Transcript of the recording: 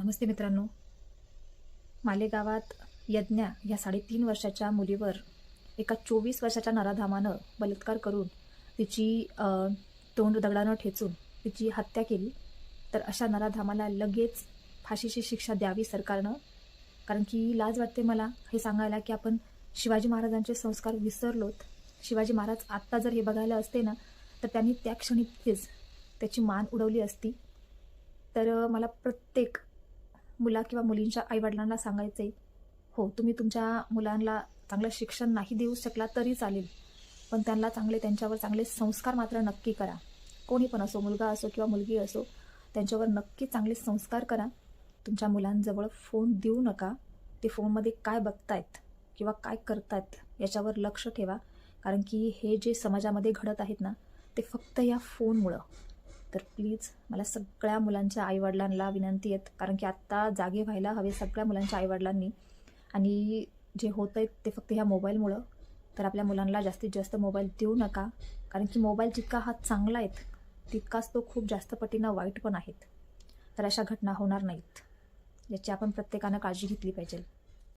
नमस्ते मित्रांनो. मालेगावात यज्ञा या 3.5 वर्षाच्या मुलीवर एका 24 वर्षाच्या नराधामानं बलात्कार करून तिची तोंड दगडानं ठेचून तिची हत्या केली. तर अशा नराधामाला लगेच फाशीची शिक्षा द्यावी सरकारनं. कारण की लाज वाटते मला हे सांगायला की आपण शिवाजी महाराजांचे संस्कार विसरलोत. शिवाजी महाराज आत्ता जर हे बघायला असते ना, तर त्यांनी त्या क्षणी त्याची मान उडवली असती. तर मला प्रत्येक मुला किंवा मुलींच्या आईवडिलांना सांगायचं आहे, हो तुम्ही तुमच्या मुलांना चांगलं शिक्षण नाही देऊ शकला तरी चालेल, पण त्यांच्यावर चांगले संस्कार मात्र नक्की करा. कोणी पण असो, मुलगा असो किंवा मुलगी असो, त्यांच्यावर नक्की चांगले संस्कार करा. तुमच्या मुलांजवळ फोन देऊ नका. ते फोनमध्ये काय बघतायत किंवा काय करतायत याच्यावर लक्ष ठेवा. कारण की हे जे समाजामध्ये घडत आहेत ना, ते फक्त या फोनमुळं. तर प्लीज मला सगळ्या मुलांच्या आईवडिलांना विनंती आहेत, कारण की आत्ता जागे व्हायला हवे सगळ्या मुलांच्या आईवडिलांनी. आणि जे होत आहेत ते फक्त ह्या मोबाईलमुळं. तर आपल्या मुलांना जास्तीत जास्त मोबाईल देऊ नका. कारण की मोबाईल जितका हा चांगला आहे तितकाच तो खूप जास्त पटीनं वाईट पण आहेत. तर अशा घटना होणार नाहीत याची आपण प्रत्येकानं काळजी घेतली पाहिजे.